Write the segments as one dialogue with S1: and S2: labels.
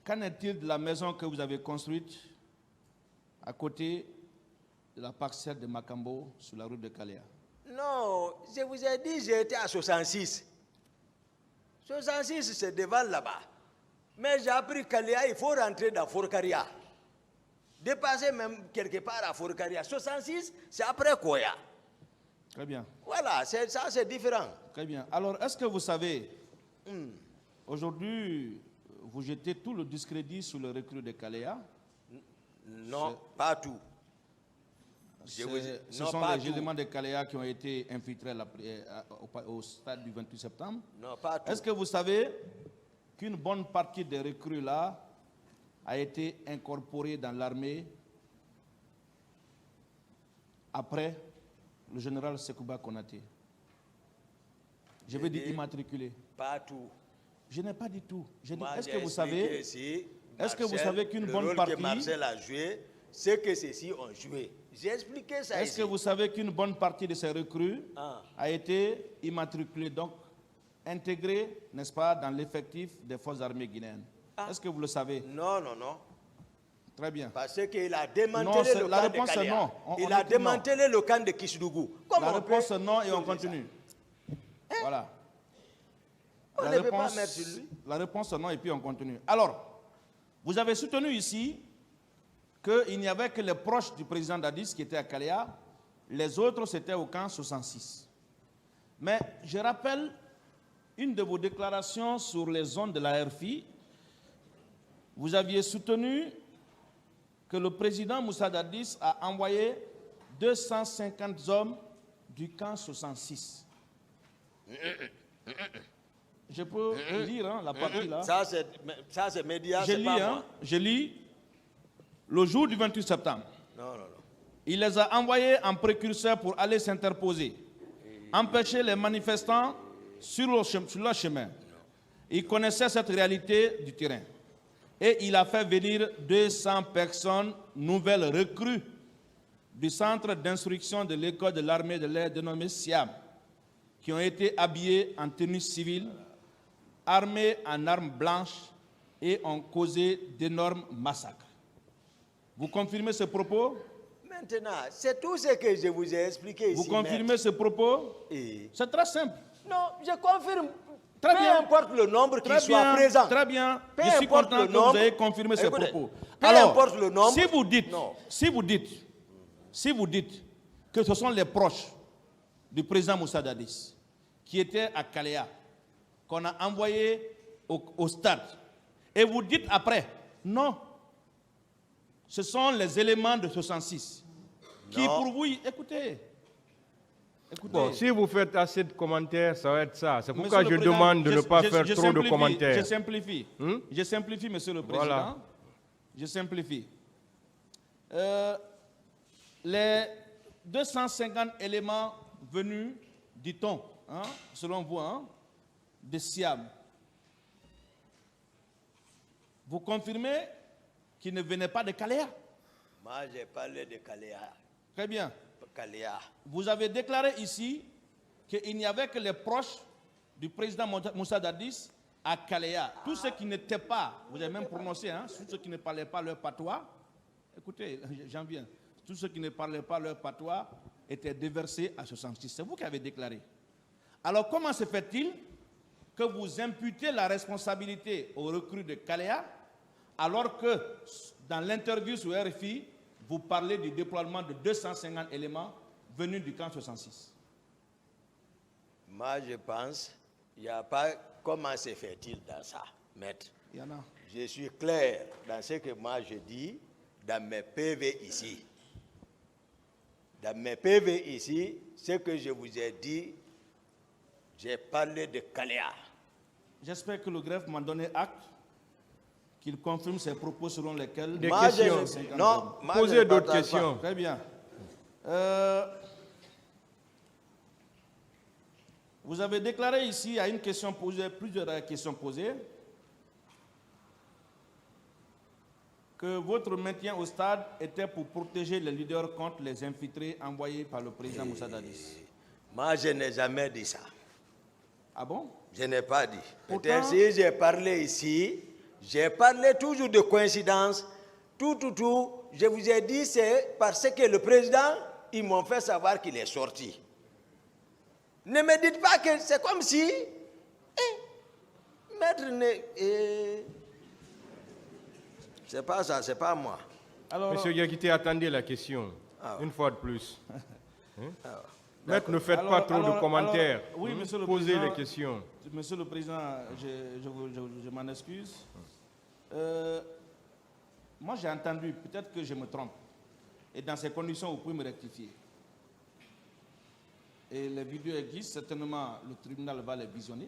S1: qu'en est-il de la maison que vous avez construite à côté de la parcelle de Makambo sur la route de Kalea?
S2: Non, je vous ai dit, j'étais à 66. 66, c'est devant là-bas. Mais j'ai appris Kalea, il faut rentrer dans Forcaria. Dépasser même quelque part à Forcaria. 66, c'est après Koya.
S1: Très bien.
S2: Voilà, ça c'est différent.
S1: Très bien. Alors, est-ce que vous savez, aujourd'hui, vous jetez tout le discrédit sur le recrue de Kalea?
S2: Non, pas tout.
S1: Ce sont les éléments de Kalea qui ont été infiltrés au stade du 28 septembre.
S2: Non, pas tout.
S1: Est-ce que vous savez qu'une bonne partie des recrues là a été incorporée dans l'armée après le général Sekouba Konaté? Je veux dire immatriculé.
S2: Pas tout.
S1: Je n'ai pas dit tout.
S2: Est-ce que vous savez
S1: qu'une bonne partie...
S2: que Marcel a joué, c'est que ceux-ci ont joué. J'ai expliqué ça
S1: Est-ce que vous savez qu'une bonne partie de ces recrues a été immatriculée, donc intégrée, n'est-ce pas, dans l'effectif des forces armées guinéennes? Est-ce que vous le savez?
S2: Non, non, non.
S1: Très bien.
S2: Parce qu'il a démantelé le camp de Kalea. Il a démantelé le camp de Kisdougou.
S1: La réponse est non et on continue. Voilà.
S2: On ne peut pas mettre sur lui.
S1: La réponse est non et puis on continue. Alors, vous avez soutenu ici qu'il n'y avait que les proches du président Dadis qui étaient à Kalea, les autres c'était au camp 66. Mais je rappelle une de vos déclarations sur les ondes de la RFI. Vous aviez soutenu que le président Moussa Dadis a envoyé 250 hommes du camp 66. Je peux lire la partie là.
S2: Ça c'est média, c'est pas moi.
S1: Je lis le jour du 28 septembre.
S2: Non.
S1: Il les a envoyés en précurseur pour aller s'interposer, empêcher les manifestants sur leur chemin. Il connaissait cette réalité du terrain. Et il a fait venir 200 personnes nouvelles recrues du centre d'instruction de l'école de l'armée de l'air dénommé Siam, qui ont été habillées en tenue civile, armées en armes blanches et ont causé d'énormes massacres. Vous confirmez ce propos?
S2: Maintenant, c'est tout ce que je vous ai expliqué ici.
S1: Vous confirmez ce propos? C'est très simple.
S2: Non, je confirme.
S1: Très bien.
S2: Peu importe le nombre qui soit présent.
S1: Très bien.
S2: Peu
S1: Je suis content que vous ayez confirmé ce propos. Alors,
S2: importe le nombre.
S1: Si vous dites que ce sont les proches du président Moussa Dadis qui étaient à Kalea, qu'on a envoyés au stade, et vous dites après, non, ce sont les éléments de 66 qui pour vous, écoutez.
S3: Bon, si vous faites assez de commentaires, ça va être ça. C'est pourquoi je demande de ne pas faire trop de commentaires.
S1: Je simplifie. Je simplifie, Monsieur le Président. Voilà. Je simplifie. Les 250 éléments venus, dit-on, selon vous, de Siam, vous confirmez qu'ils ne venaient pas de Kalea?
S2: Moi, j'ai parlé de Kalea.
S1: Très bien.
S2: Kalea.
S1: Vous avez déclaré ici qu'il n'y avait que les proches du président Moussa Dadis à Kalea. Tous ceux qui n'étaient pas, vous avez même prononcé, tous ceux qui ne parlaient pas leur patois, écoutez, j'en viens, tous ceux qui ne parlaient pas leur patois étaient déversés à 66. C'est vous qui avez déclaré. Alors comment se fait-il que vous imputez la responsabilité aux recrues de Kalea alors que dans l'interview sur RFI, vous parlez du déploiement de 250 éléments venus du camp 66?
S2: Moi, je pense, il n'y a pas comment se fait-il dans ça, maître.
S1: Il y en a.
S2: Je suis clair dans ce que moi je dis dans mes PV ici. Dans mes PV ici, ce que je vous ai dit, j'ai parlé de Kalea.
S1: J'espère que le greffe m'a donné acte qu'il confirme ses propos selon lesquels...
S3: Des questions.
S2: Non,
S3: posez d'autres questions.
S1: Très bien. Vous avez déclaré ici à une question posée, plusieurs questions posées, que votre maintien au stade était pour protéger les leaders contre les infiltrés envoyés par le président Moussa Dadis.
S2: Moi, je n'ai jamais dit ça.
S1: Ah bon?
S2: Je n'ai pas dit.
S1: Pourtant,
S2: peut-être si j'ai parlé ici, J'ai parlé toujours de coïncidence. Tout. Je vous ai dit, c'est parce que le président, ils m'ont fait savoir qu'il est sorti. Ne me dites pas que c'est comme si... maître, c'est pas ça, c'est pas moi.
S3: Alors, Monsieur Diakité, attendez la question. Une fois de plus. Maître, ne faites pas trop de commentaires.
S1: Oui, Monsieur le
S3: Posez
S1: Président,
S3: les questions.
S1: Monsieur le Président, je m'en excuse. Moi, j'ai entendu, peut-être que je me trompe. Et dans ces conditions, vous pouvez me rectifier. Et les vidéos existent, certainement le tribunal va les visionner.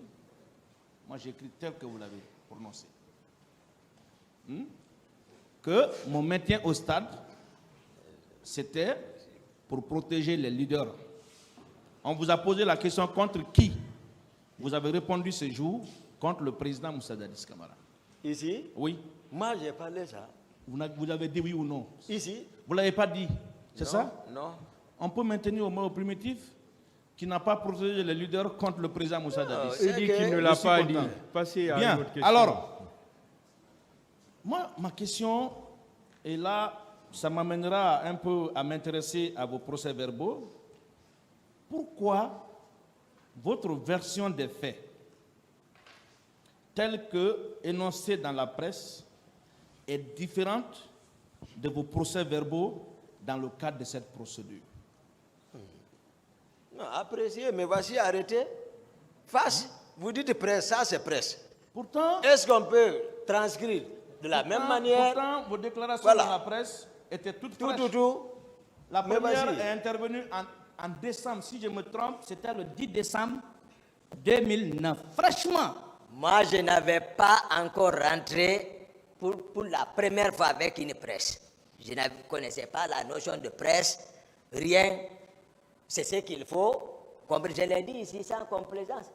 S1: Moi, j'écris tel que vous l'avez prononcé. Que mon maintien au stade, c'était pour protéger les leaders. On vous a posé la question contre qui? Vous avez répondu ce jour contre le président Moussa Dadis Camara.
S2: Ici?
S1: Oui.
S2: Moi, j'ai parlé ça.
S1: Vous avez dit oui ou non?
S2: Ici?
S1: Vous ne l'avez pas dit, c'est ça?
S2: Non.
S1: On peut maintenir au mot primitif qui n'a pas protégé les leaders contre le président Moussa Dadis.
S3: Il dit qu'il ne l'a pas dit. Passez à
S1: Bien.
S3: une autre question.
S1: Alors, moi, ma question, et là, ça m'amènera un peu à m'intéresser à vos procès-verbaux. Pourquoi votre version des faits, telle que énoncée dans la presse, est différente de vos procès-verbaux dans le cadre de cette procédure?
S2: Non, apprécié, mais voici arrêté. Face, vous dites presse, ça c'est presse.
S1: Pourtant,
S2: est-ce qu'on peut transcrire de la même manière?
S1: Pourtant, vos déclarations
S2: Voilà.
S1: dans la presse étaient toutes fraîches.
S2: Tout.
S1: La
S2: Mais
S1: première
S2: vas-y.
S1: est intervenue en décembre, si je me trompe, c'était le 10 décembre 2009. Franchement,
S4: Moi, je n'avais pas encore rentré pour la première fois avec une presse. Je ne connaissais pas la notion de presse, rien. C'est ce qu'il faut. Comme je l'ai dit ici, sans complaisance.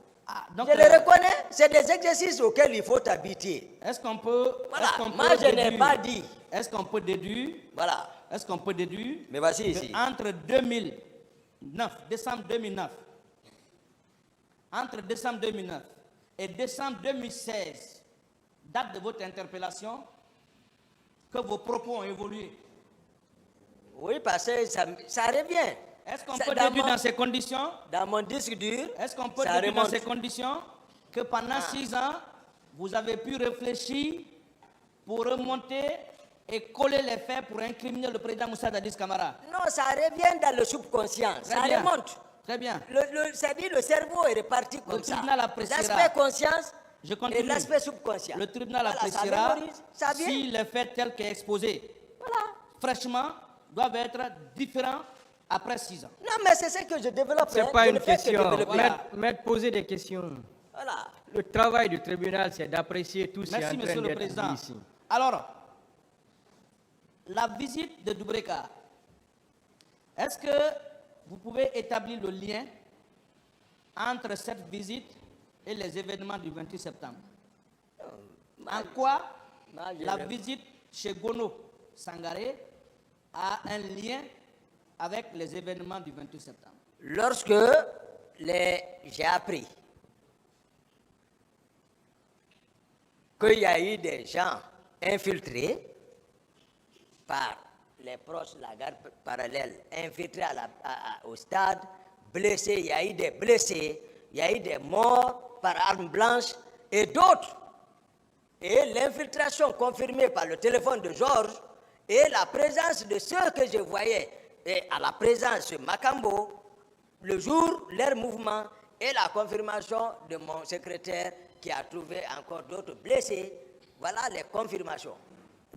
S1: donc,
S4: Je le reconnais, c'est des exercices auxquels il faut habiter.
S1: est-ce qu'on peut...
S4: Voilà,
S1: est-ce qu'on
S4: moi
S1: peut
S4: je n'ai
S1: déduire-
S4: pas dit.
S1: Est-ce qu'on peut déduire...
S4: Voilà.
S1: Est-ce qu'on peut déduire...
S4: Mais voici
S1: que
S4: ici.
S1: Entre 2009, décembre 2009, entre décembre 2009 et décembre 2016, date de votre interpellation, que vos propos ont évolué.
S4: Oui, parce que ça revient.
S1: Est-ce qu'on
S4: Ça,
S1: peut
S4: dans
S1: déduire
S4: mon-
S1: dans ces conditions?
S4: Dans mon disque dur,
S1: Est-ce qu'on peut
S4: ça
S1: déduire dans
S4: remonte.
S1: ces conditions que pendant 6 ans, vous avez pu réfléchir pour remonter et coller les faits pour incriminer le président Moussa Dadis Camara?
S4: Non, ça revient dans le subconscient.
S1: Très
S4: Ça
S1: bien.
S4: remonte.
S1: Très bien.
S4: C'est-à-dire le cerveau est réparti comme ça.
S1: tribunal appréciera.
S4: L'aspect conscience
S1: Je continue.
S4: et l'aspect subconscient.
S1: Le tribunal
S4: Voilà,
S1: appréciera
S4: ça mémorise, ça vient.
S1: si les faits tels qu'exposés,
S4: Voilà.
S1: fraîchement, doivent être différents après 6 ans.
S4: Non, mais c'est ce que je développe.
S5: Ce n'est
S4: hein.
S5: pas
S4: Je
S5: une
S4: ne fais que
S5: question.
S4: développer.
S5: Maître, poser des questions.
S4: Voilà.
S5: Le travail du tribunal, c'est d'apprécier tout ce qui est en
S1: Merci,
S5: train
S1: Monsieur le
S5: d'être
S1: Président.
S5: dit ici.
S1: Alors, la visite de Doubreka, est-ce que vous pouvez établir le lien entre cette visite et les événements du 28 septembre? En quoi
S4: Moi, je
S1: la
S4: ne-
S1: visite chez Gono Sangaré a un lien avec les événements du 28 septembre?
S4: Lorsque j'ai appris qu'il y a eu des gens infiltrés par les proches de la garde parallèle, infiltrés au stade, blessés, il y a eu des blessés, il y a eu des morts par arme blanche et d'autres. Et l'infiltration confirmée par le téléphone de Georges et la présence de ceux que je voyais, et à la présence de Makambo, le jour, leur mouvement et la confirmation de mon secrétaire qui a trouvé encore d'autres blessés. Voilà les confirmations.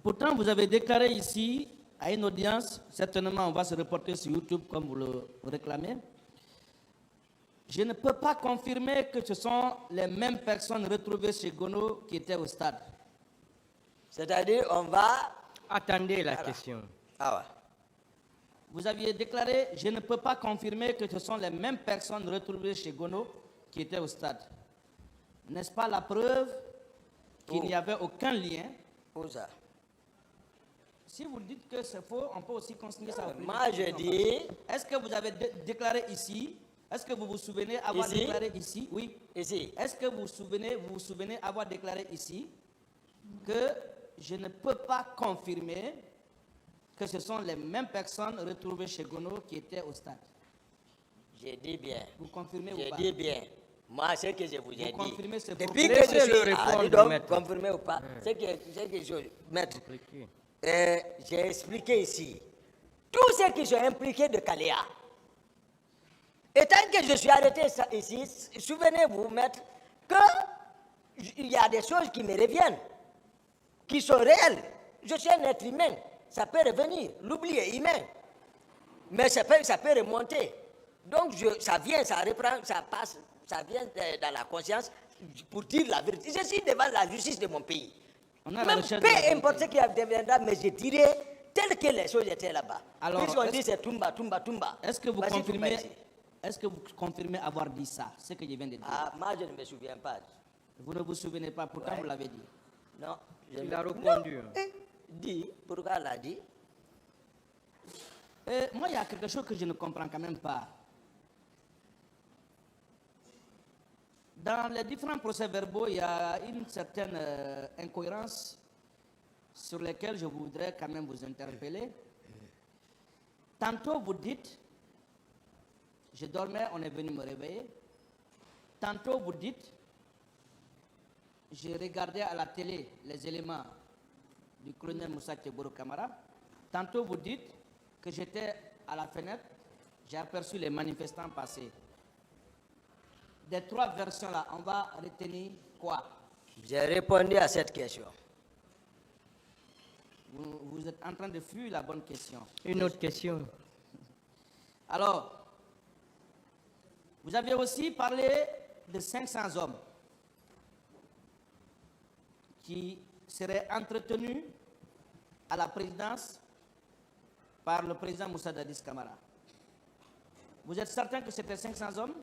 S1: Pourtant, vous avez déclaré ici, à une audience, certainement on va se reporter sur YouTube comme vous le réclamez. Je ne peux pas confirmer que ce sont les mêmes personnes retrouvées chez Gono qui étaient au stade.
S4: C'est-à-dire, on va...
S5: Attendez la question.
S4: Ah ouais.
S1: Vous aviez déclaré, je ne peux pas confirmer que ce sont les mêmes personnes retrouvées chez Gono qui étaient au stade. N'est-ce pas la preuve qu'il n'y avait aucun lien?
S4: Où ça?
S1: Si vous dites que c'est faux, on peut aussi continuer ça.
S4: Moi, je dis...
S1: Est-ce que vous avez déclaré ici? Est-ce que vous vous souvenez avoir
S4: Ici?
S1: déclaré ici? Oui.
S4: Ici.
S1: Est-ce que vous vous souvenez avoir déclaré ici
S6: que je ne peux pas confirmer que ce sont les mêmes personnes retrouvées chez Gono qui étaient au stade.
S4: J'ai dit bien.
S6: Vous confirmez ou
S4: J'ai
S6: pas?
S4: dit bien. Moi, ce que je vous ai dit.
S6: Confirmez ce
S4: Depuis
S6: propos.
S4: que je suis
S5: répondre,
S4: donc,
S5: maître.
S4: confirmé ou pas, ce que je maître,
S5: Expliquez.
S4: j'ai expliqué ici. Tous ceux qui sont impliqués de Kalea. Et tant que je suis arrêté ici, souvenez-vous, maître, qu'il y a des choses qui me reviennent, qui sont réelles. Je suis un être humain, ça peut revenir. L'oubli est humain, mais ça peut remonter. Donc ça vient, ça reprend, ça passe, ça vient dans la conscience pour dire la vérité. Je suis devant la justice de mon pays. Même peu importe ce qui deviendra, mais je dirais tel que les choses étaient là-bas.
S6: Alors,
S4: puisqu'on dit c'est Tumba, Tumba, Tumba.
S6: Est-ce que vous
S4: Voici
S6: confirmez,
S4: Tumba ici.
S6: est-ce que vous confirmez avoir dit ça, ce que je viens de dire?
S4: Ah, moi je ne me souviens pas.
S6: Vous ne vous souvenez pas, pourtant vous l'avez dit.
S4: Non.
S5: Il a répondu.
S4: Dit, pourquoi elle a dit?
S6: Moi, il y a quelque chose que je ne comprends quand même pas. Dans les différents procès-verbaux, il y a une certaine incohérence sur lesquelles je voudrais quand même vous interpeller. Tantôt vous dites, je dormais, on est venu me réveiller. Tantôt vous dites, j'ai regardé à la télé les éléments du colonel Moussa Tcheboro Kamara. Tantôt vous dites que j'étais à la fenêtre, j'ai aperçu les manifestants passer. Des trois versions-là, on va retenir quoi?
S4: J'ai répondu à cette question.
S6: Vous êtes en train de fuir la bonne question.
S5: Une autre question.
S6: Alors, vous avez aussi parlé de 500 hommes qui seraient entretenus à la présidence par le président Moussa Dadis Camara. Vous êtes certain que c'était 500 hommes?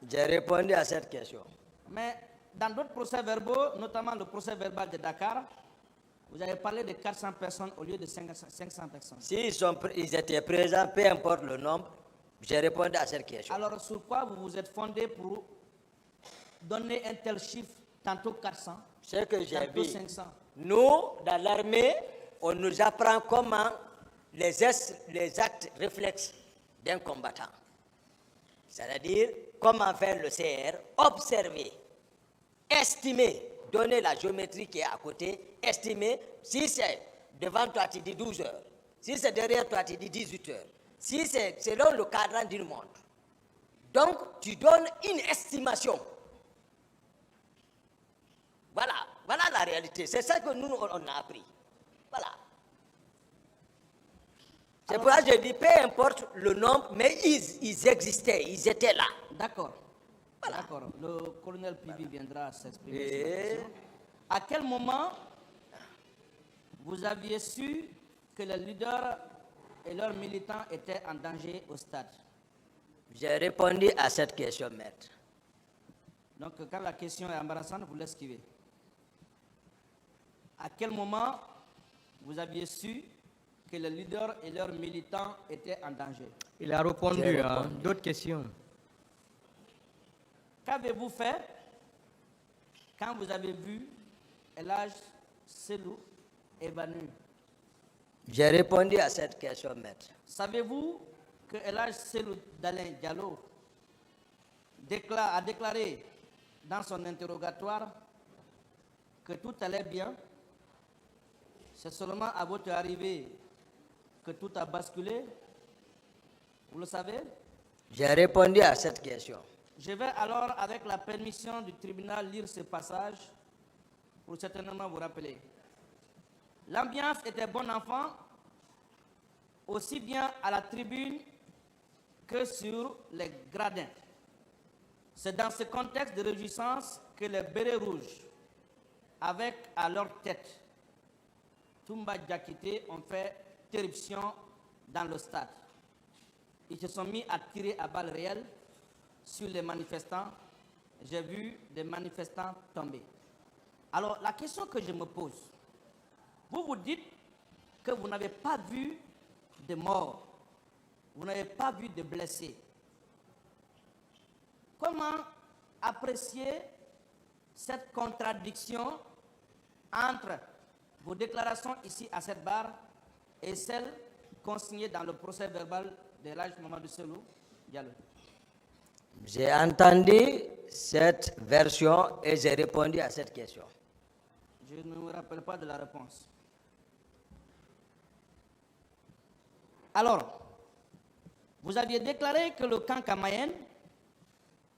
S4: J'ai répondu à cette question.
S6: Mais dans d'autres procès-verbaux, notamment le procès-verbal de Dakar, vous avez parlé de 400 personnes au lieu de 500 personnes.
S4: Ils étaient présents, peu importe le nombre, j'ai répondu à cette question.
S6: Alors, sur quoi vous vous êtes fondé pour donner un tel chiffre, tantôt 400,
S4: Ce que j'ai
S6: tantôt
S4: vu,
S6: 500?
S4: nous, dans l'armée, on nous apprend comment les actes réflexes d'un combattant. C'est-à-dire, comment faire le CR, observer, estimer, donner la géométrie qui est à côté, estimer, si c'est devant toi, tu dis 12 heures, si c'est derrière toi, tu dis 18 heures, si c'est selon le cadran d'une montre. Donc, tu donnes une estimation. Voilà la réalité. C'est ça que nous, on a appris. Voilà. C'est pour ça que je dis, peu importe le nombre, mais ils existaient, ils étaient là.
S6: D'accord.
S4: Voilà.
S6: D'accord. Le colonel Pibi viendra s'exprimer sur la question. À quel moment vous aviez su que les leaders et leurs militants étaient en danger au stade?
S4: J'ai répondu à cette question, maître.
S6: Donc, quand la question est embarrassante, vous l'esquivez. À quel moment vous aviez su que les leaders et leurs militants étaient en danger?
S5: Il a répondu à d'autres questions.
S6: Qu'avez-vous fait quand vous avez vu Elhadj Selou évanoui?
S4: J'ai répondu à cette question, maître.
S6: Savez-vous que Elhadj Selou Dalein Diallo a déclaré dans son interrogatoire que tout allait bien? C'est seulement à votre arrivée que tout a basculé? Vous le savez?
S4: J'ai répondu à cette question.
S6: Je vais alors, avec la permission du tribunal, lire ce passage pour certainement vous rappeler. L'ambiance était bon enfant, aussi bien à la tribune que sur les gradins. C'est dans ce contexte de réjouissance que les bérets rouges, avec à leur tête Toumba Diakité, ont fait éruption dans le stade. Ils se sont mis à tirer à balles réelles sur les manifestants. J'ai vu des manifestants tomber. Alors, la question que je me pose, vous dites que vous n'avez pas vu de morts, vous n'avez pas vu de blessés. Comment apprécier cette contradiction entre vos déclarations ici à cette barre et celles consignées dans le procès verbal de l'âge Mamadou Selou Diallo?
S4: J'ai entendu cette version et j'ai répondu à cette question.
S6: Je ne me rappelle pas de la réponse. Alors, vous aviez déclaré que le camp Kamayen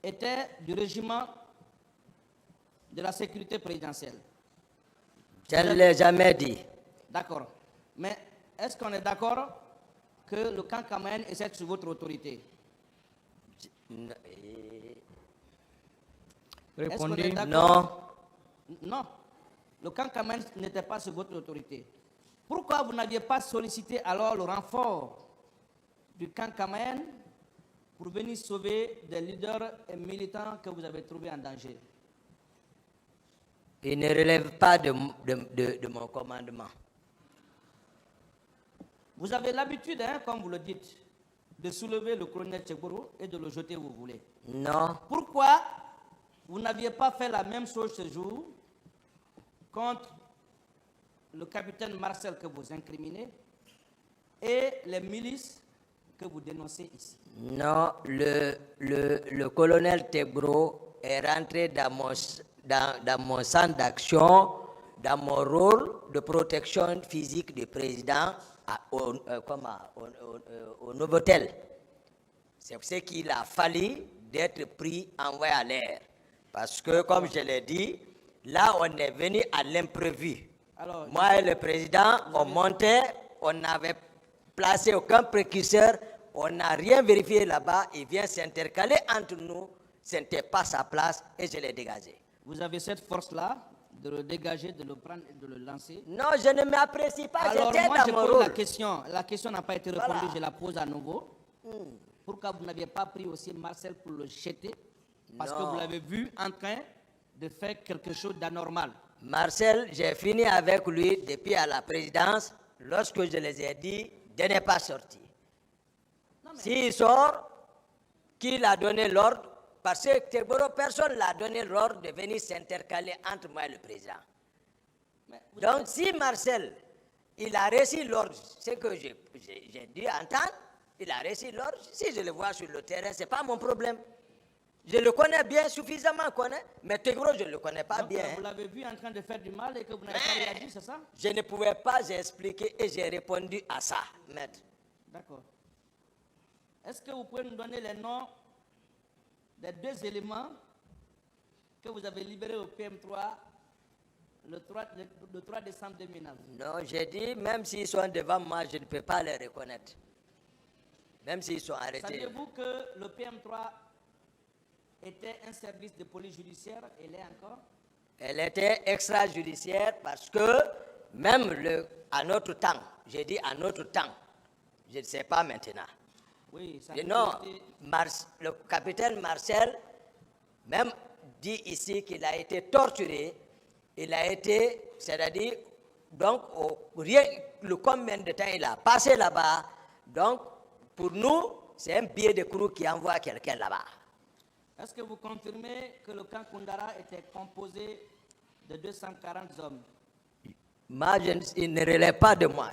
S6: était du régiment de la sécurité présidentielle.
S4: Je ne l'ai jamais dit.
S6: D'accord. Mais est-ce qu'on est d'accord que le camp Kamayen est sous votre autorité?
S5: Répondez.
S4: Non.
S6: Non. Le camp Kamayen n'était pas sous votre autorité. Pourquoi vous n'aviez pas sollicité alors le renfort du camp Kamayen pour venir sauver des leaders et militants que vous avez trouvés en danger?
S4: Il ne relève pas de mon commandement.
S6: Vous avez l'habitude, hein, comme vous le dites, de soulever le colonel Tchekboro et de le jeter où vous voulez.
S4: Non.
S6: Pourquoi vous n'aviez pas fait la même chose ce jour contre le capitaine Marcel que vous incriminez et les milices que vous dénoncez ici?
S4: Non, le colonel Tebro est rentré dans mon centre d'action, dans mon rôle de protection physique du président au Novotel. C'est ce qu'il a fallu d'être pris, envoyé à l'air. Parce que, comme je l'ai dit, là, on est venu à l'imprévu. Moi et le président, on montait, on n'avait placé aucun précurseur, on n'a rien vérifié là-bas, il vient s'intercaler entre nous, ce n'était pas sa place et je l'ai dégagé.
S6: Vous avez cette force-là de le dégager, de le prendre et de le lancer?
S4: Non, je ne m'apprécie pas,
S6: alors
S4: j'étais
S6: moi,
S4: dans
S6: je
S4: mon
S6: pose
S4: rôle.
S6: la question n'a pas été répondue,
S4: Voilà.
S6: je la pose à nouveau. Pourquoi vous n'aviez pas pris aussi Marcel pour le jeter? Parce que
S4: Non.
S6: vous l'avez vu en train de faire quelque chose d'anormal.
S4: Marcel, j'ai fini avec lui depuis à la présidence, lorsque je les ai dit de ne pas sortir. S'il sort, qui l'a donné l'ordre? Parce que Teboro, personne ne l'a donné l'ordre de venir s'intercaler entre moi et le président. Donc si Marcel, il a reçu l'ordre, ce que j'ai dû entendre, il a reçu l'ordre, si je le vois sur le terrain, ce n'est pas mon problème. Je le connais bien, suffisamment mais Teboro, je ne le connais pas
S6: Donc,
S4: bien.
S6: vous l'avez vu en train de faire du mal et que vous n'avez pas réagi, c'est ça?
S4: Je ne pouvais pas expliquer et j'ai répondu à ça, maître.
S6: D'accord. Est-ce que vous pouvez nous donner les noms des deux éléments que vous avez libérés au PM3 le 3 décembre 2009?
S4: Non, j'ai dit, même s'ils sont devant moi, je ne peux pas les reconnaître. Même s'ils sont arrêtés.
S6: Saviez-vous que le PM3 était un service de police judiciaire? Elle est encore?
S4: Elle était extrajudiciaire parce que même à notre temps, j'ai dit à notre temps, je ne sais pas maintenant.
S6: Oui, ça
S4: Non, le capitaine Marcel, même dit ici qu'il a été torturé, il a été, c'est-à-dire, donc, le combien de temps il a passé là-bas, donc, pour nous, c'est un billet de crew qui envoie quelqu'un là-bas.
S6: Est-ce que vous confirmez que le camp Koundara était composé de 240 hommes?
S4: Moi, il ne relève pas de moi.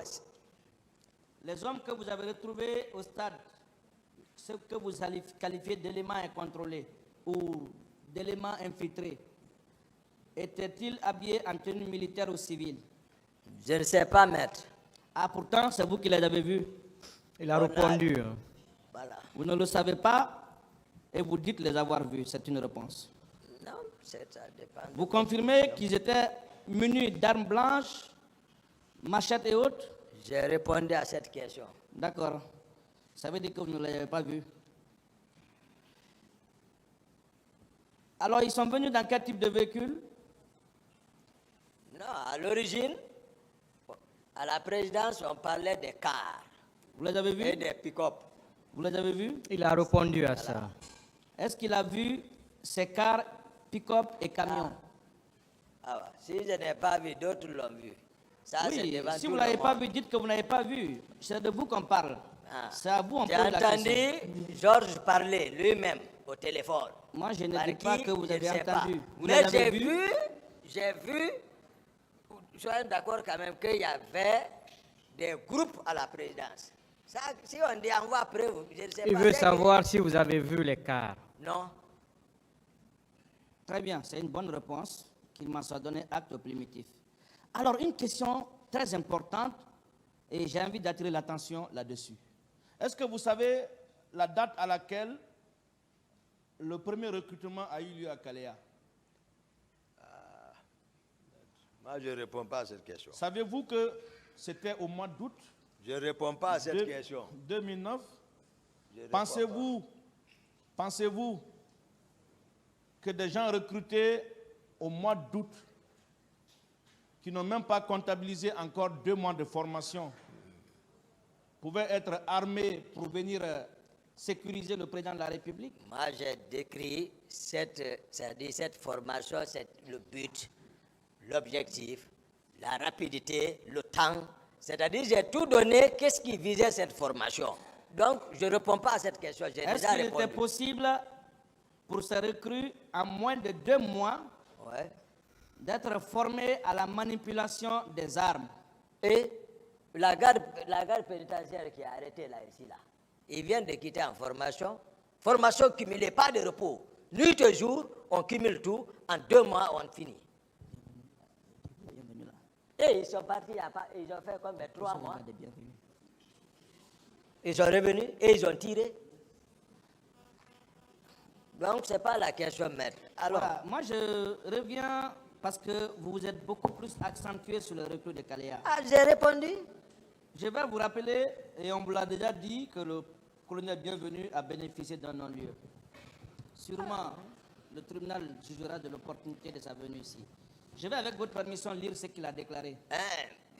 S6: Les hommes que vous avez retrouvés au stade, ceux que vous allez qualifier d'éléments incontrôlés ou d'éléments infiltrés, étaient-ils habillés en tenue militaire ou civile?
S4: Je ne sais pas, maître.
S6: Ah, pourtant, c'est vous qui les avez vus.
S5: Il a répondu.
S4: Voilà.
S6: Vous ne le savez pas et vous dites les avoir vus. C'est une réponse.
S4: Non, ça dépend.
S6: Vous confirmez qu'ils étaient munis d'armes blanches, machettes et autres?
S4: J'ai répondu à cette question.
S6: D'accord. Ça veut dire que vous ne l'avez pas vu. Alors, ils sont venus dans quel type de véhicule?
S4: Non, à l'origine, à la présidence, on parlait des cars
S6: Vous les avez vus?
S4: et des pick-up.
S6: Vous les avez vus?
S5: Il a répondu à ça.
S6: Est-ce qu'il a vu ces cars, pick-up et camions?
S4: Ah, ouais. Si je n'ai pas vu, d'autres l'ont vu. Ça, c'est
S6: Oui,
S4: devant
S6: si
S4: tout
S6: vous ne
S4: le
S6: l'avez pas
S4: monde.
S6: vu, dites que vous n'avez pas vu. C'est de vous qu'on parle.
S4: Ah.
S6: C'est à vous on
S4: J'ai
S6: pose la question.
S4: entendu Georges parler lui-même au téléphone.
S6: Moi, je ne
S4: Par
S6: dis pas
S4: qui,
S6: que vous
S4: je
S6: avez
S4: ne sais
S6: entendu.
S4: pas.
S6: Vous
S4: Mais
S6: les avez vus?
S4: j'ai vu soyons d'accord quand même qu'il y avait des groupes à la présidence. Ça, si on dit envoie après, je ne sais pas.
S5: Il veut savoir si vous avez vu les cars.
S4: Non.
S6: Très bien, c'est une bonne réponse, qu'il m'en soit donné acte au primitif. Alors, une question très importante, et j'ai envie d'attirer l'attention là-dessus.
S1: Est-ce que vous savez la date à laquelle le premier recrutement a eu lieu à Kalea?
S2: Moi, je ne réponds pas à cette question.
S1: Savez-vous que c'était au mois d'août
S2: Je ne réponds pas à cette question.
S1: 2009?
S2: Je réponds
S1: Pensez-vous que des gens recrutés au mois d'août, qui n'ont même pas comptabilisé encore 2 mois de formation, pouvaient être armés pour venir sécuriser le président de la République?
S4: Moi, j'ai décrit cette formation, c'est le but, l'objectif, la rapidité, le temps. C'est-à-dire, j'ai tout donné, qu'est-ce qui visait cette formation. Donc, je ne réponds pas à cette question, j'ai
S6: Est-ce
S4: déjà
S6: qu'il
S4: répondu.
S6: était possible pour ces recrues, en moins de 2 mois,
S4: Ouais.
S6: d'être formés à la manipulation des armes?
S4: Et la garde pénitentiaire qui a arrêté là, ici, là, ils viennent de quitter en formation. Formation cumulée, pas de repos. Nuit et jour, on cumule tout. En 2 mois, on finit. Et ils sont partis, ils ont fait comme 3 mois. Ils sont revenus et ils ont tiré. Donc, ce n'est pas la question, maître. Alors,
S6: Voilà, moi je reviens parce que vous vous êtes beaucoup plus accentué sur le recrue de Kalea.
S4: j'ai répondu.
S6: Je vais vous rappeler, et on vous l'a déjà dit, que le colonel Bienvenu a bénéficié d'un non-lieu. Sûrement, le tribunal jugera de l'opportunité de sa venue ici. Je vais, avec votre permission, lire ce qu'il a déclaré.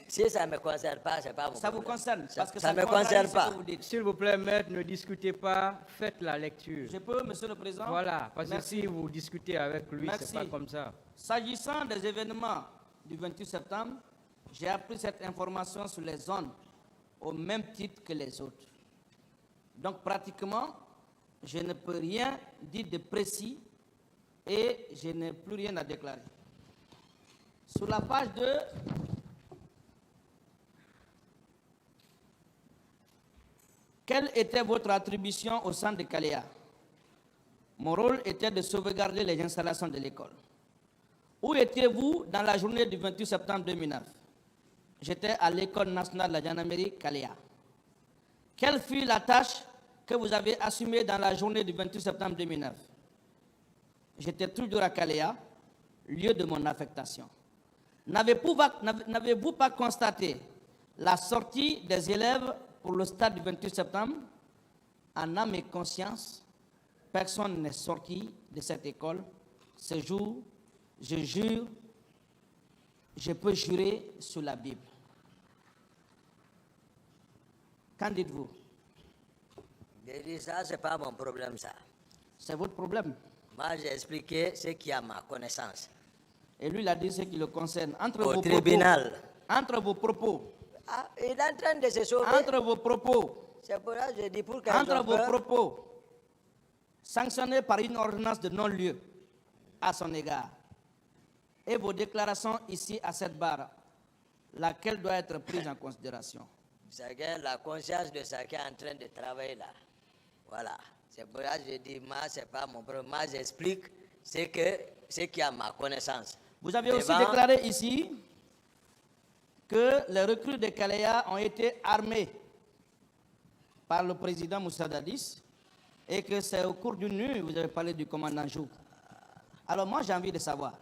S4: Si ça ne me concerne pas, ce n'est pas mon
S6: Ça vous
S4: problème.
S6: concerne, parce que
S4: Ça ne me
S6: contrarie
S4: concerne
S6: ce
S4: pas.
S6: que vous dites.
S5: S'il vous plaît, maître, ne discutez pas, faites la lecture.
S6: Je peux, Monsieur le Président?
S5: Voilà, parce que
S6: Merci.
S5: si vous discutez avec lui,
S6: Merci.
S5: c'est pas comme ça.
S6: S'agissant des événements du 28 septembre, j'ai appris cette information sur les zones au même titre que les autres. Donc pratiquement, je ne peux rien dire de précis et je n'ai plus rien à déclarer. Sur la page 2, quelle était votre attribution au centre de Kalea? Mon rôle était de sauvegarder les installations de l'école. Où étiez-vous dans la journée du 28 septembre 2009? J'étais à l'école nationale de la gendarmerie Kalea. Quelle fut la tâche que vous avez assumée dans la journée du 28 septembre 2009? J'étais toujours à Kalea, lieu de mon affectation. N'avez-vous pas constaté la sortie des élèves pour le stade du 28 septembre? En âme et conscience, personne n'est sorti de cette école. Ce jour, je jure, je peux jurer sur la Bible. Qu'en dites-vous?
S4: J'ai dit ça, ce n'est pas mon problème, ça.
S6: C'est votre problème.
S4: Moi, j'ai expliqué ce qui est à ma connaissance.
S6: Et lui, il a dit ce qui le concerne.
S4: Au tribunal.
S6: Entre vos propos.
S4: Ah, il est en train de se sauver.
S6: Entre vos propos.
S4: C'est pour ça que je dis pour qu'elle
S6: Entre vos propos. Sanctionnés par une ordonnance de non-lieu à son égard. Et vos déclarations ici à cette barre, laquelle doit être prise en considération.
S4: Chacun, la conscience de chacun est en train de travailler là. Voilà. C'est pour ça que je dis, moi, ce n'est pas mon problème. Moi, j'explique ce qui est à ma connaissance.
S6: Vous avez aussi déclaré ici que les recrues de Kalea ont été armés par le président Moussa Dadis et que c'est au cours d'une nuit, vous avez parlé du commandant Jou. Alors moi, j'ai envie de savoir,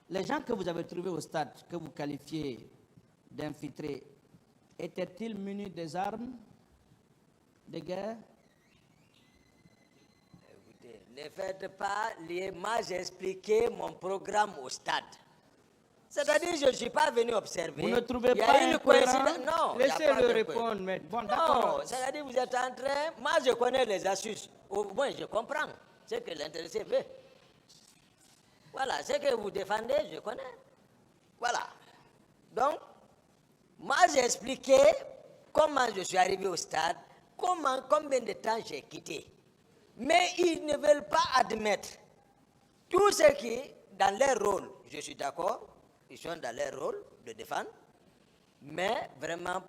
S6: les gens que vous avez trouvés au stade, que vous qualifiez d'infiltrés, étaient-ils munis des armes de guerre?
S4: Écoutez, ne faites pas lier. Moi, j'ai expliqué mon programme au stade. C'est-à-dire, je ne suis pas venu observer.
S6: Vous ne trouvez
S4: Il y a
S6: pas
S4: une
S6: incohérent?
S4: coïncidence. Non, il y a pas
S5: Laissez-le
S4: de
S5: répondre, maître.
S6: Bon,
S4: Non,
S6: d'accord.
S4: c'est-à-dire, vous êtes en train. Moi, je connais les astuces. Au moins, je comprends ce que l'intéressé veut. Voilà, ce que vous défendez, je connais. Voilà. Donc, moi, j'ai expliqué comment je suis arrivé au stade, combien de temps j'ai quitté. Mais ils ne veulent pas admettre tout ce qui, dans leur rôle, je suis d'accord, ils sont dans leur rôle de défendre, mais vraiment,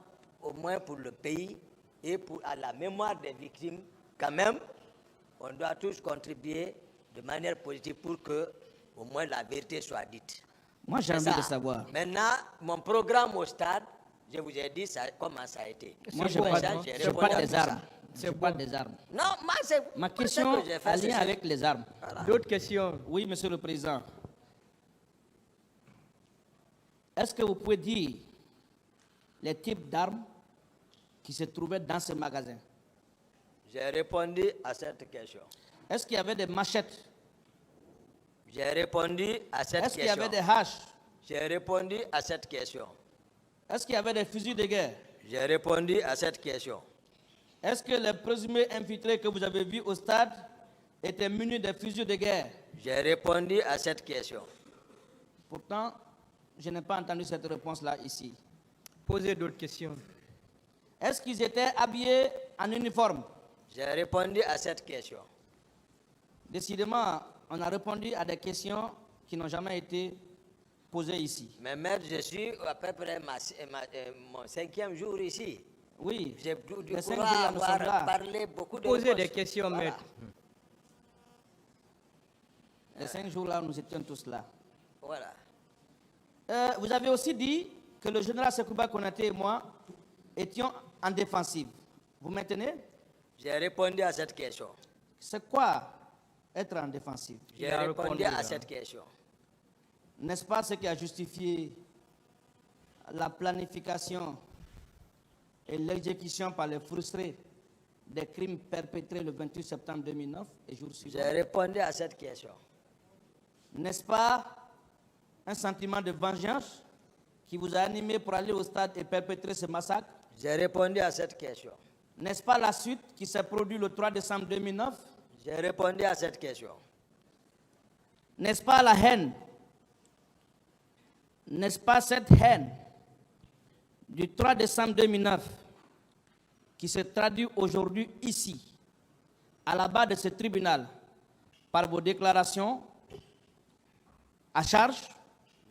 S4: au moins pour le pays et à la mémoire des victimes, quand même, on doit tous contribuer de manière positive pour que, au moins, la vérité soit dite.
S6: Moi, j'ai envie de savoir.
S4: Maintenant, mon programme au stade, je vous ai dit comment ça a été.
S6: Moi, je ne parle pas des armes. Je parle des armes.
S4: Non, moi, c'est...
S6: Ma question a lien avec les armes.
S5: Voilà. D'autres questions?
S6: Oui, Monsieur le Président. Est-ce que vous pouvez dire les types d'armes qui se trouvaient dans ce magasin?
S4: J'ai répondu à cette question.
S6: Est-ce qu'il y avait des machettes?
S4: J'ai répondu à cette question.
S6: Est-ce qu'il y avait des haches?
S4: J'ai répondu à cette question.
S6: Est-ce qu'il y avait des fusils de guerre?
S4: J'ai répondu à cette question.
S6: Est-ce que les présumés infiltrés que vous avez vus au stade étaient munis de fusils de guerre?
S4: J'ai répondu à cette question.
S6: Pourtant, je n'ai pas entendu cette réponse-là ici.
S5: Posez d'autres questions.
S6: Est-ce qu'ils étaient habillés en uniforme?
S4: J'ai répondu à cette question.
S6: Décidément, on a répondu à des questions qui n'ont jamais été posées ici.
S4: Mais maître, je suis à peu près mon 5e jour ici.
S6: Oui,
S4: j'ai du
S6: les 5
S4: courage
S6: jours
S4: à
S6: nous sommes là.
S4: parler beaucoup de
S5: Posez des questions,
S4: voilà.
S5: maître.
S6: Les 5 jours là, nous étions tous là.
S4: Voilà.
S6: Vous avez aussi dit que le général Sekouba Konaté et moi étions en défensive. Vous maintenez?
S4: J'ai répondu à cette question.
S6: C'est quoi être en défensive?
S4: J'ai répondu à cette question.
S6: N'est-ce pas ce qui a justifié la planification et l'exécution par les frustrés des crimes perpétrés le 28 septembre 2009 et jour suivant?
S4: J'ai répondu à cette question.
S6: N'est-ce pas un sentiment de vengeance qui vous a animé pour aller au stade et perpétrer ce massacre?
S4: J'ai répondu à cette question.
S6: N'est-ce pas la suite qui s'est produite le 3 décembre 2009?
S4: J'ai répondu à cette question.
S6: N'est-ce pas la haine? N'est-ce pas cette haine du 3 décembre 2009 qui se traduit aujourd'hui ici, à la barre de ce tribunal, par vos déclarations à charge?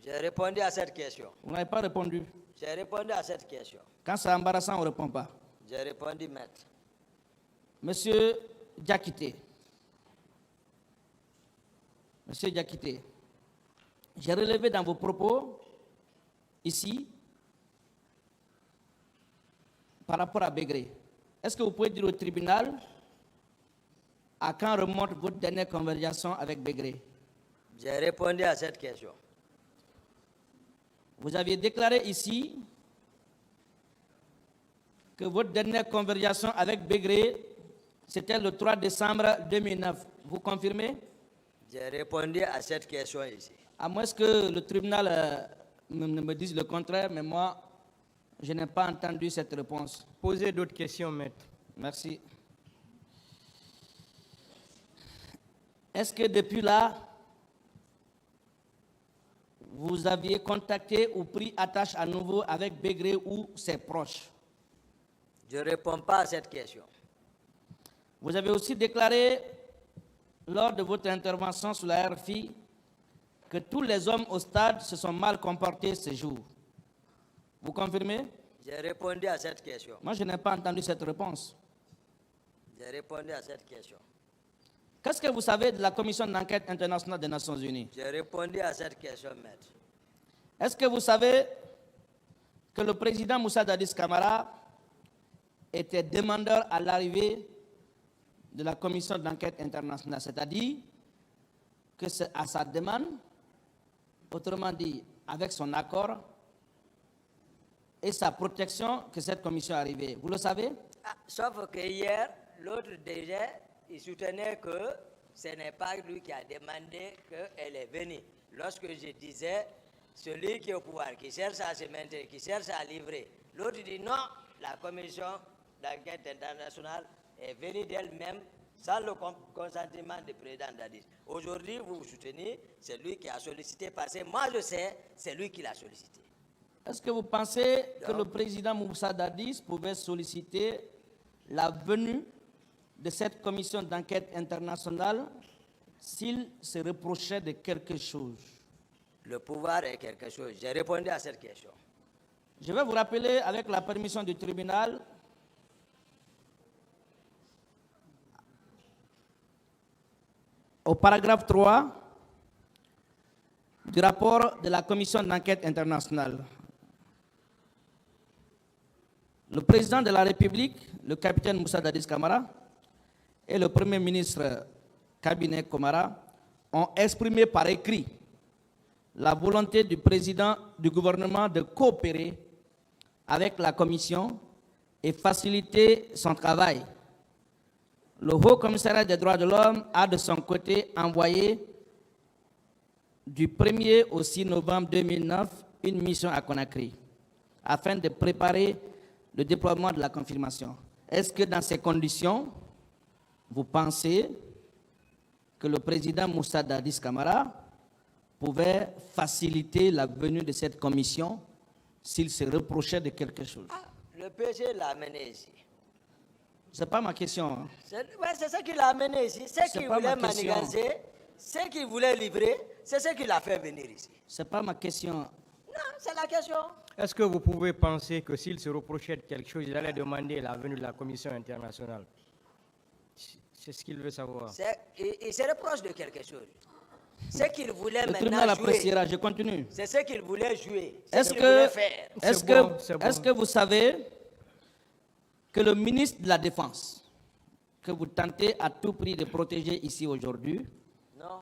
S4: J'ai répondu à cette question.
S6: Vous n'avez pas répondu.
S4: J'ai répondu à cette question.
S6: Quand c'est embarrassant, on ne répond pas.
S4: J'ai répondu, maître.
S6: Monsieur Diakité, j'ai relevé dans vos propos, ici, par rapport à Bégré. Est-ce que vous pouvez dire au tribunal à quand remonte votre dernière conversation avec Bégré?
S4: J'ai répondu à cette question.
S6: Vous aviez déclaré ici que votre dernière conversation avec Bégré, c'était le 3 décembre 2009. Vous confirmez?
S4: J'ai répondu à cette question ici.
S6: À moins que le tribunal ne me dise le contraire, mais moi, je n'ai pas entendu cette réponse.
S5: Posez d'autres questions, maître.
S6: Merci. Est-ce que depuis là, vous aviez contacté ou pris attache à nouveau avec Bégré ou ses proches?
S4: Je ne réponds pas à cette question.
S6: Vous avez aussi déclaré, lors de votre intervention sur la RFI, que tous les hommes au stade se sont mal comportés ce jour. Vous confirmez?
S4: J'ai répondu à cette question.
S6: Moi, je n'ai pas entendu cette réponse.
S4: J'ai répondu à cette question.
S6: Qu'est-ce que vous savez de la Commission d'enquête internationale des Nations Unies?
S4: J'ai répondu à cette question, maître.
S6: Est-ce que vous savez que le président Moussa Dadis Camara était demandeur à l'arrivée de la Commission d'enquête internationale, c'est-à-dire que c'est à sa demande, autrement dit, avec son accord et sa protection que cette commission est arrivée. Vous le savez?
S4: Sauf que hier, l'autre déjà, il soutenait que ce n'est pas lui qui a demandé qu'elle est venue. Lorsque je disais, celui qui est au pouvoir, qui cherche à se maintenir, qui cherche à livrer, l'autre dit non, la commission d'enquête internationale est venue d'elle-même sans le consentement du président Dadis. Aujourd'hui, vous vous soutenez, c'est lui qui a sollicité, parce que moi je sais, c'est lui qui l'a sollicité.
S6: Est-ce que vous pensez que le président Moussa Dadis pouvait solliciter la venue de cette commission d'enquête internationale s'il se reprochait de quelque chose?
S4: Le pouvoir est quelque chose. J'ai répondu à cette question.
S6: Je vais vous rappeler, avec la permission du tribunal, au paragraphe 3 du rapport de la commission d'enquête internationale. Le président de la République, le capitaine Moussa Dadis Camara, et le premier ministre Cabinet Komara ont exprimé par écrit la volonté du président du gouvernement de coopérer avec la commission et faciliter son travail. Le Haut Commissariat des droits de l'homme a de son côté envoyé du 1er au 6 novembre 2009 une mission à Conakry afin de préparer le déploiement de la confirmation. Est-ce que dans ces conditions, vous pensez que le président Moussa Dadis Camara pouvait faciliter la venue de cette commission s'il se reprochait de quelque chose?
S4: Le PG l'a amené ici.
S6: Ce n'est pas ma question. Hein.
S4: C'est ça qu'il a amené ici. C'est qu'il voulait manigancer, c'est qu'il voulait livrer, c'est ce qu'il a fait venir ici.
S6: Ce n'est pas ma question.
S4: Non, c'est la question.
S5: Est-ce que vous pouvez penser que s'il se reprochait de quelque chose, il allait demander la venue de la commission internationale? C'est ce qu'il veut savoir.
S4: Il se reproche de quelque chose. Ce qu'il voulait
S6: Le
S4: maintenant
S6: tribunal
S4: jouer.
S6: appréciera, je continue.
S4: C'est ce qu'il voulait jouer.
S6: Est-ce que vous savez que le ministre de la Défense, que vous tentez à tout prix de protéger ici aujourd'hui,
S4: non,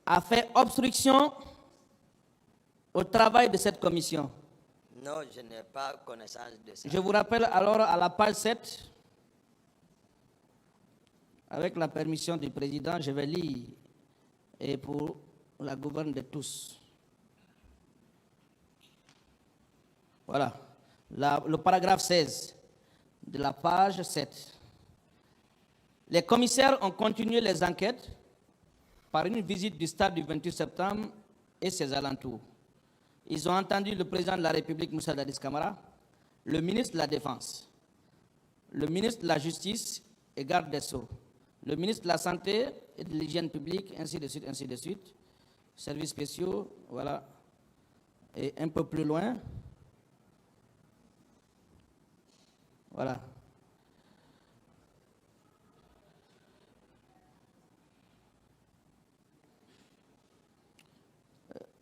S6: a fait obstruction au travail de cette commission?
S4: Non, je n'ai pas connaissance de ça.
S6: Je vous rappelle alors à la page 7, avec la permission du président, je vais lire et pour la gouverne de tous. Voilà, le paragraphe 16 de la page 7. Les commissaires ont continué les enquêtes par une visite du stade du 28 septembre et ses alentours. Ils ont entendu le président de la République, Moussa Dadis Camara, le ministre de la Défense, le ministre de la Justice et garde des Sceaux, le ministre de la Santé et de l'Hygiène publique, ainsi de suite, services spéciaux, voilà, et un peu plus loin, voilà.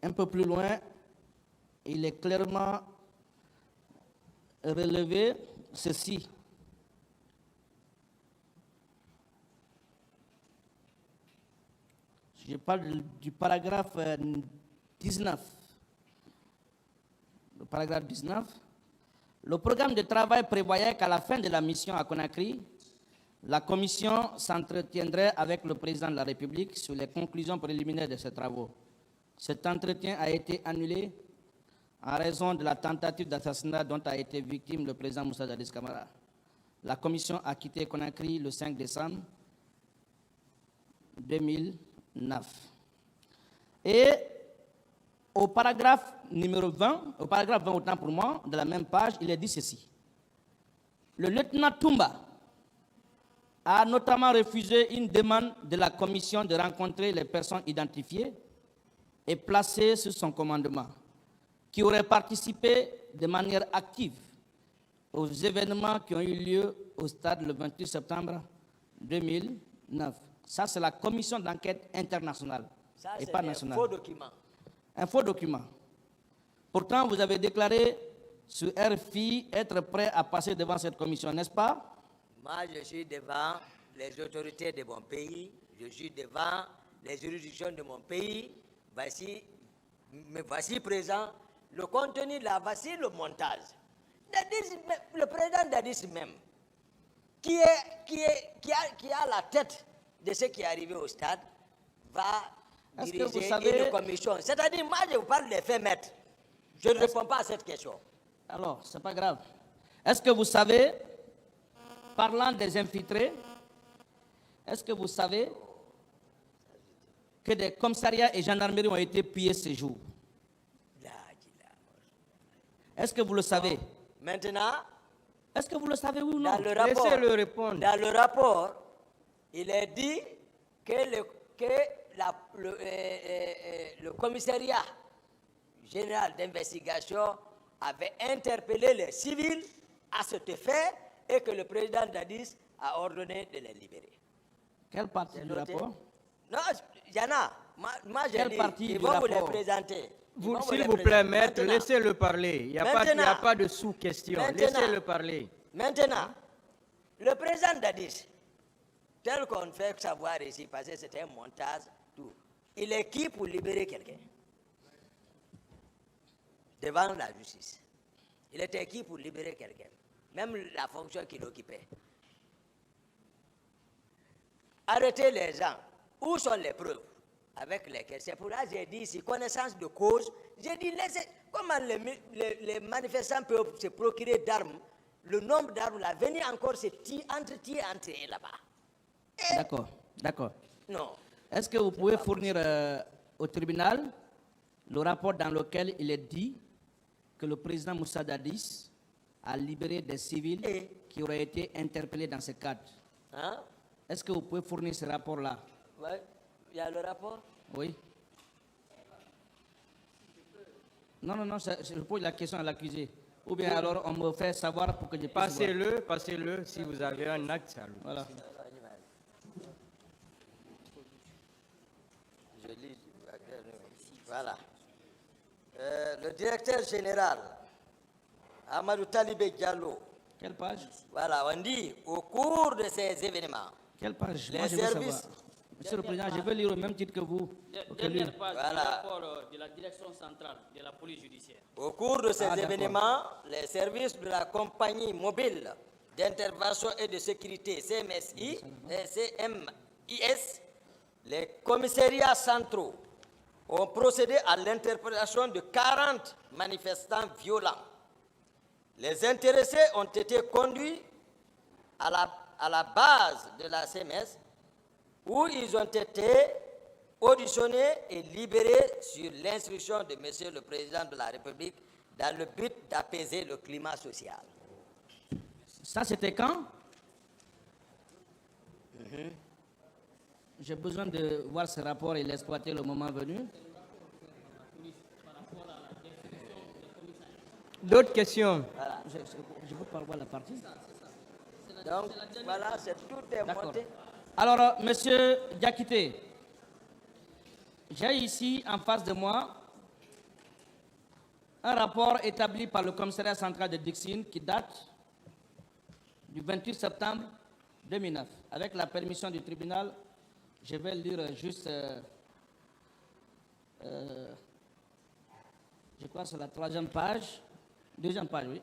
S6: Un peu plus loin, il est clairement relevé ceci. Je parle du paragraphe 19. Le paragraphe 19. Le programme de travail prévoyait qu'à la fin de la mission à Conakry, la commission s'entretiendrait avec le président de la République sur les conclusions préliminaires de ses travaux. Cet entretien a été annulé en raison de la tentative d'assassinat dont a été victime le président Moussa Dadis Camara. La commission a quitté Conakry le 5 décembre 2009. Et au paragraphe numéro 20, au paragraphe 20 autant pour moi, de la même page, il est dit ceci. Le lieutenant Toumba a notamment refusé une demande de la commission de rencontrer les personnes identifiées et placées sous son commandement, qui auraient participé de manière active aux événements qui ont eu lieu au stade le 28 septembre 2009. Ça, c'est la commission d'enquête internationale et pas nationale.
S4: C'est un faux document.
S6: Un faux document. Pourtant, vous avez déclaré sur RFI être prêt à passer devant cette commission, n'est-ce pas?
S4: Moi, je suis devant les autorités de mon pays, je suis devant les juridictions de mon pays. Voici présent le contenu là, voici le montage. Le président Dadis même, qui a la tête de ce qui est arrivé au stade, va diriger une commission. C'est-à-dire, moi, je vous parle des faits maîtres. Je ne réponds pas à cette question.
S6: Alors, ce n'est pas grave. Est-ce que vous savez, parlant des infiltrés, est-ce que vous savez que des commissariats et gendarmeries ont été pillés ce jour? Est-ce que vous le savez?
S4: Maintenant,
S6: est-ce que vous le savez ou non?
S5: Laissez-le répondre.
S4: Dans le rapport, il est dit que le commissariat général d'investigation avait interpellé les civils à cet effet et que le président Dadis a ordonné de les libérer.
S6: Quelle partie du rapport?
S4: Non, il y en a. Moi j'ai dit, ils vont vous les présenter.
S5: S'il vous plaît, maître, laissez-le parler. Il n'y a pas de sous-question. Laissez-le parler.
S4: Maintenant, le président Dadis, tel qu'on fait savoir ici, parce que c'était un montage, tout, il est qui pour libérer quelqu'un devant la justice? Il était qui pour libérer quelqu'un? Même la fonction qu'il occupait. Arrêtez les gens. Où sont les preuves avec lesquelles? C'est pour ça que j'ai dit ici, connaissance de cause. J'ai dit, comment les manifestants peuvent se procurer d'armes? Le nombre d'armes, là, venir encore se entrer là-bas.
S6: D'accord.
S4: Non.
S6: Est-ce que vous pouvez fournir au tribunal le rapport dans lequel il est dit que le président Moussa Dadis a libéré des civils qui auraient été interpellés dans ce cadre?
S4: Hein?
S6: Est-ce que vous pouvez fournir ce rapport-là?
S4: Oui. Il y a le rapport?
S6: Oui. Non, je pose la question à l'accusé. Ou bien alors on me fait savoir pour que je puisse voir.
S5: Passez-le si vous avez un acte.
S6: Voilà.
S4: Je lis. Voilà. Le directeur général, Amadou Talibé Diallo.
S6: Quelle page?
S4: Voilà, on dit, au cours de ces événements,
S6: Quelle page?
S4: les
S6: Moi, je veux
S4: services...
S6: savoir. Monsieur le Président, je veux lire au même titre que vous.
S7: Dernière page
S4: Voilà.
S7: du rapport de la direction centrale de la police judiciaire.
S4: Au cours de ces
S6: d'accord.
S4: événements, les services de la compagnie mobile d'intervention et de sécurité CMSI et CMIS, les commissariats centraux, ont procédé à l'interpellation de 40 manifestants violents. Les intéressés ont été conduits à la base de la CMS où ils ont été auditionnés et libérés sur l'instruction de Monsieur le Président de la République dans le but d'apaiser le climat social.
S6: Ça, c'était quand? J'ai besoin de voir ce rapport et l'exploiter le moment venu.
S5: D'autres questions?
S4: Voilà.
S6: Je veux pas voir la partie.
S4: Donc, voilà, tout est monté.
S6: Alors, Monsieur Diakité, j'ai ici en face de moi un rapport établi par le commissariat central de Dixine qui date du 28 septembre 2009. Avec la permission du tribunal, je vais lire juste, je crois sur la deuxième page, oui.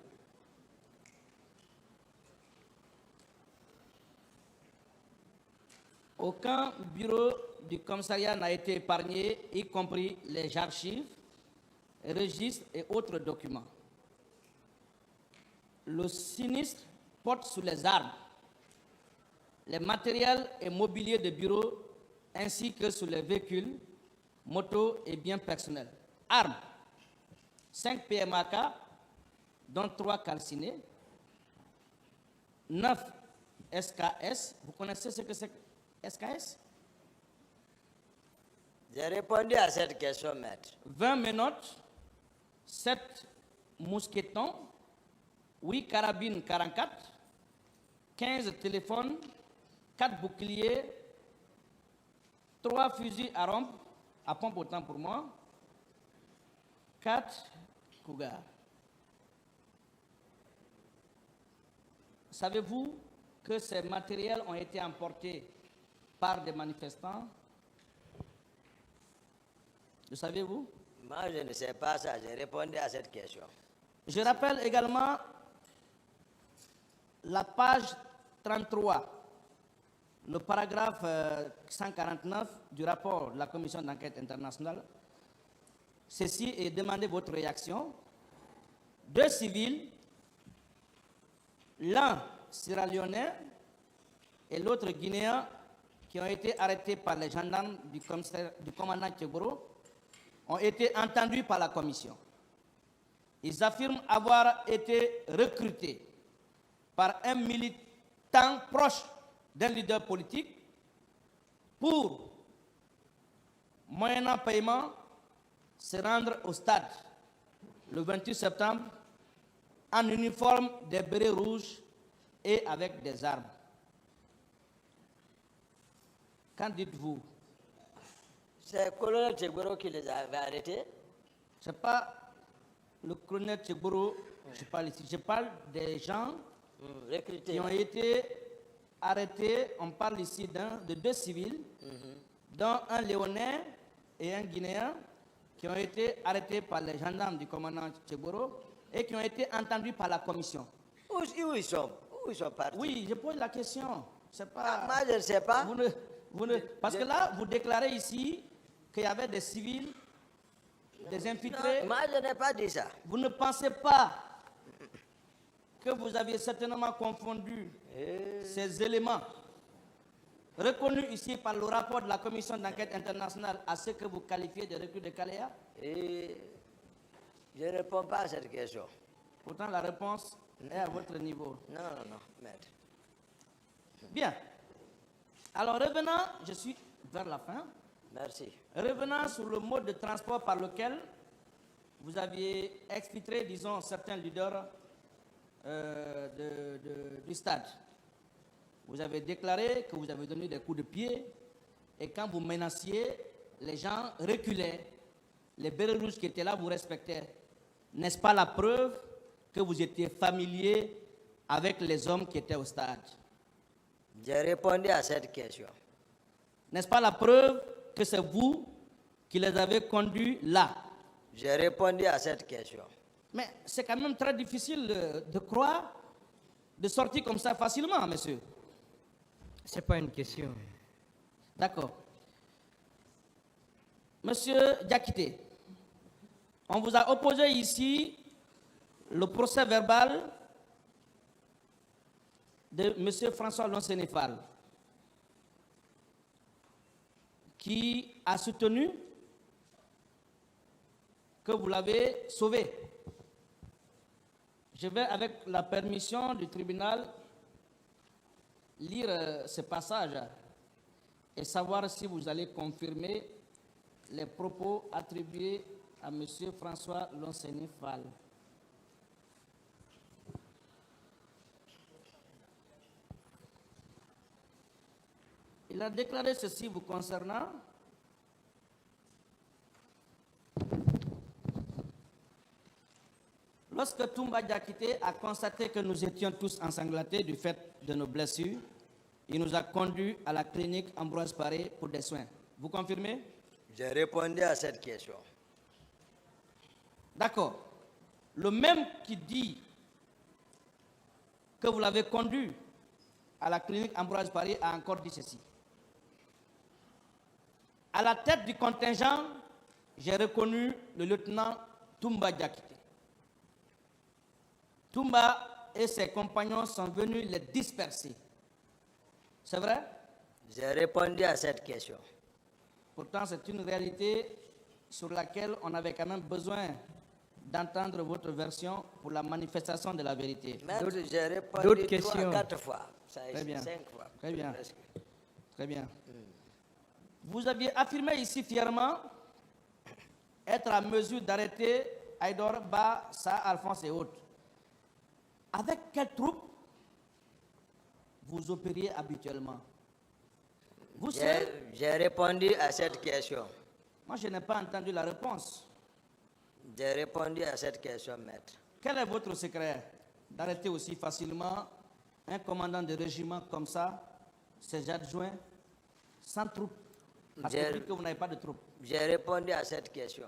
S6: Aucun bureau du commissariat n'a été épargné, y compris les archives, registres et autres documents. Le sinistre porte sur les armes, les matériels et mobiliers de bureau, ainsi que sur les véhicules, motos et biens personnels. Armes, 5 PMAK, dont 3 calcinés, 9 SKS. Vous connaissez ce que c'est que SKS?
S4: J'ai répondu à cette question, maître.
S6: 20 menottes, 7 mousquetons, 8 carabines 44, 15 téléphones, 4 boucliers, 3 fusils à pompe, autant pour moi, 4 cougars. Savez-vous que ces matériels ont été emportés par des manifestants? Le savez-vous?
S4: Moi, je ne sais pas ça. J'ai répondu à cette question.
S6: Je rappelle également la page 33, le paragraphe 149 du rapport de la Commission d'enquête internationale. Ceci est demandé votre réaction. 2 civils, l'un sierra-léonais et l'autre guinéen, qui ont été arrêtés par les gendarmes du commandant Tcheboro, ont été entendus par la commission. Ils affirment avoir été recrutés par un militant proche d'un leader politique pour moyennant paiement, se rendre au stade le 28 septembre en uniforme des bérets rouges et avec des armes. Qu'en dites-vous?
S4: C'est le colonel Tchegboro qui les avait arrêtés.
S6: Ce n'est pas le colonel Tchegboro, je parle ici. Je parle des gens
S4: recrutés.
S6: qui ont été arrêtés. On parle ici de 2 civils, dont un Léonais et un Guinéen, qui ont été arrêtés par les gendarmes du commandant Tchegboro et qui ont été entendus par la commission.
S4: Où ils sont partis?
S6: Oui, je pose la question. C'est pas...
S4: Moi, je ne sais pas.
S6: Parce que là, vous déclarez ici qu'il y avait des civils, des infiltrés.
S4: Non, moi, je n'ai pas dit ça.
S6: Vous ne pensez pas que vous aviez certainement confondu ces éléments reconnus ici par le rapport de la commission d'enquête internationale à ce que vous qualifiez de recul de Kalea?
S4: Je ne réponds pas à cette question.
S6: Pourtant, la réponse est à votre niveau.
S4: Non, maître.
S6: Bien. Alors, revenant, je suis vers la fin.
S4: Merci.
S6: Revenant sur le mode de transport par lequel vous aviez exfiltré, disons, certains leaders du stade. Vous avez déclaré que vous avez donné des coups de pied et quand vous menaciez, les gens reculaient. Les bérets rouges qui étaient là vous respectaient. N'est-ce pas la preuve que vous étiez familier avec les hommes qui étaient au stade?
S4: J'ai répondu à cette question.
S6: N'est-ce pas la preuve que c'est vous qui les avez conduits là?
S4: J'ai répondu à cette question.
S6: Mais c'est quand même très difficile de croire, de sortir comme ça facilement, monsieur.
S5: Ce n'est pas une question.
S6: D'accord. Monsieur Diakité, on vous a opposé ici le procès verbal de monsieur François Lonsénéfal, qui a soutenu que vous l'avez sauvé. Je vais, avec la permission du tribunal, lire ce passage et savoir si vous allez confirmer les propos attribués à M. François Lonsénéfal. Il a déclaré ceci vous concernant. Lorsque Toumba Diakité a constaté que nous étions tous ensanglantés du fait de nos blessures, il nous a conduits à la clinique Ambroise Paré pour des soins. Vous confirmez?
S4: J'ai répondu à cette question.
S6: D'accord. Le même qui dit que vous l'avez conduit à la clinique Ambroise Paré a encore dit ceci. À la tête du contingent, j'ai reconnu le lieutenant Toumba Diakité. Toumba et ses compagnons sont venus les disperser. C'est vrai?
S4: J'ai répondu à cette question.
S6: Pourtant, c'est une réalité sur laquelle on avait quand même besoin d'entendre votre version pour la manifestation de la vérité.
S4: Maître, j'ai répondu 3 à 4 fois. Ça
S6: Très bien.
S4: 5 fois.
S6: Très bien.
S4: Presque.
S6: Très bien. Vous aviez affirmé ici fièrement être à mesure d'arrêter Aïdor, Ba, Sa, Alphonse et autres. Avec quelles troupes vous opériez habituellement? Vous seul?
S4: J'ai répondu à cette question.
S6: Moi, je n'ai pas entendu la réponse.
S4: J'ai répondu à cette question, maître.
S6: Quel est votre secret d'arrêter aussi facilement un commandant de régiment comme ça, ses adjoints, sans troupes? Parce que vous dites que vous n'avez pas de troupes.
S4: J'ai répondu à cette question.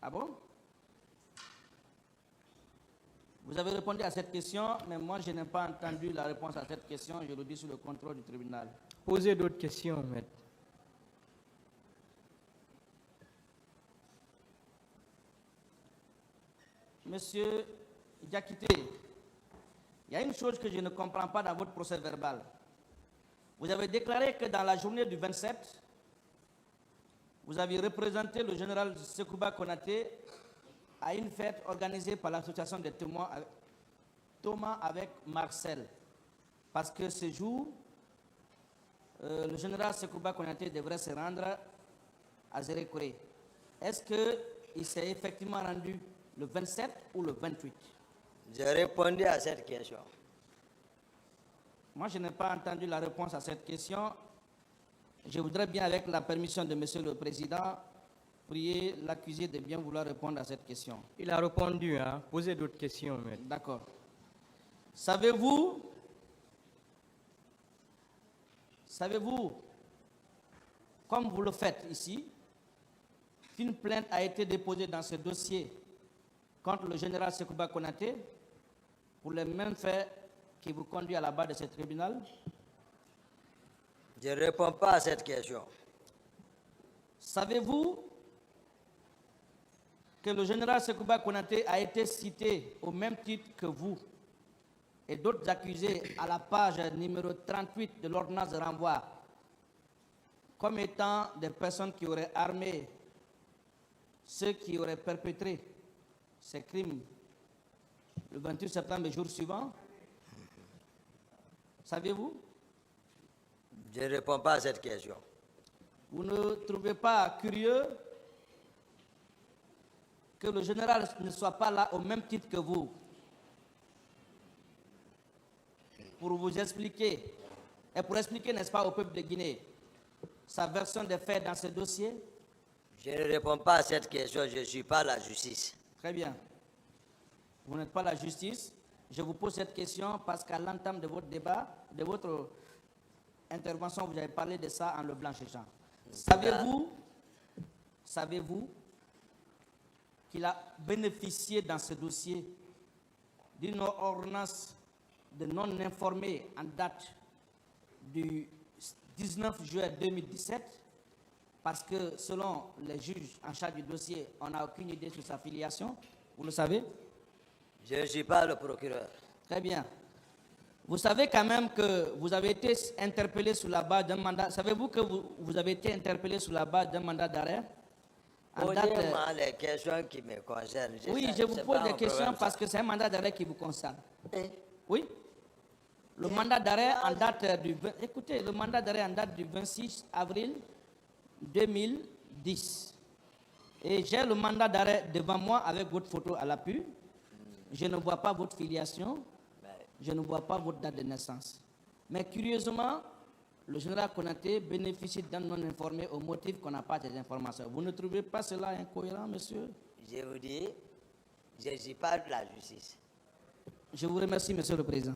S6: Ah bon? Vous avez répondu à cette question, mais moi je n'ai pas entendu la réponse à cette question, je le dis sous le contrôle du tribunal.
S5: Posez d'autres questions, maître.
S6: Monsieur Diakité, il y a une chose que je ne comprends pas dans votre procès verbal. Vous avez déclaré que dans la journée du 27, vous avez représenté le général Sekouba Konaté à une fête organisée par l'association des témoins Thomas avec Marcel. Parce que ce jour, le général Sekouba Konaté devrait se rendre à Zérékoré. Est-ce qu'il s'est effectivement rendu le 27 ou le 28?
S4: J'ai répondu à cette question.
S6: Moi, je n'ai pas entendu la réponse à cette question. Je voudrais bien, avec la permission de Monsieur le Président, prier l'accusé de bien vouloir répondre à cette question.
S5: Il a répondu, hein. Posez d'autres questions, maître.
S6: D'accord. Savez-vous, comme vous le faites ici, qu'une plainte a été déposée dans ce dossier contre le général Sekouba Konaté pour les mêmes faits qui vous conduit à la barre de ce tribunal?
S4: Je ne réponds pas à cette question.
S6: Savez-vous que le général Sekouba Konaté a été cité au même titre que vous et d'autres accusés à la page numéro 38 de l'ordonnance de renvoi comme étant des personnes qui auraient armé ceux qui auraient perpétré ces crimes le 28 septembre, le jour suivant? Saviez-vous?
S4: Je ne réponds pas à cette question.
S6: Vous ne trouvez pas curieux que le général ne soit pas là au même titre que vous pour vous expliquer, et pour expliquer, n'est-ce pas, au peuple de Guinée, sa version des faits dans ce dossier?
S4: Je ne réponds pas à cette question, je ne suis pas la justice.
S6: Très bien. Vous n'êtes pas la justice. Je vous pose cette question parce qu'à l'entame de votre débat, de votre intervention, vous avez parlé de ça en le blanchissant. Savez-vous qu'il a bénéficié dans ce dossier d'une ordonnance de non-informé en date du 19 juillet 2017, parce que selon les juges en charge du dossier, on n'a aucune idée sur sa filiation, vous le savez?
S4: Je ne suis pas le procureur.
S6: Très bien. Vous savez quand même que vous avez été interpellé sous la base d'un mandat. Savez-vous que vous avez été interpellé sous la base d'un mandat d'arrêt?
S4: Posez-moi les questions qui me concernent.
S6: Oui, je vous pose des questions parce que c'est un mandat d'arrêt qui vous concerne. Oui. Le mandat d'arrêt en date du... Écoutez, le mandat d'arrêt en date du 26 avril 2010. Et j'ai le mandat d'arrêt devant moi avec votre photo à l'appui. Je ne vois pas votre filiation. Je ne vois pas votre date de naissance. Mais curieusement, le général Konaté bénéficie d'un non-informé au motif qu'on n'a pas ces informations. Vous ne trouvez pas cela incohérent, monsieur?
S4: Je vous dis, je ne suis pas de la justice.
S6: Je vous remercie, monsieur le président.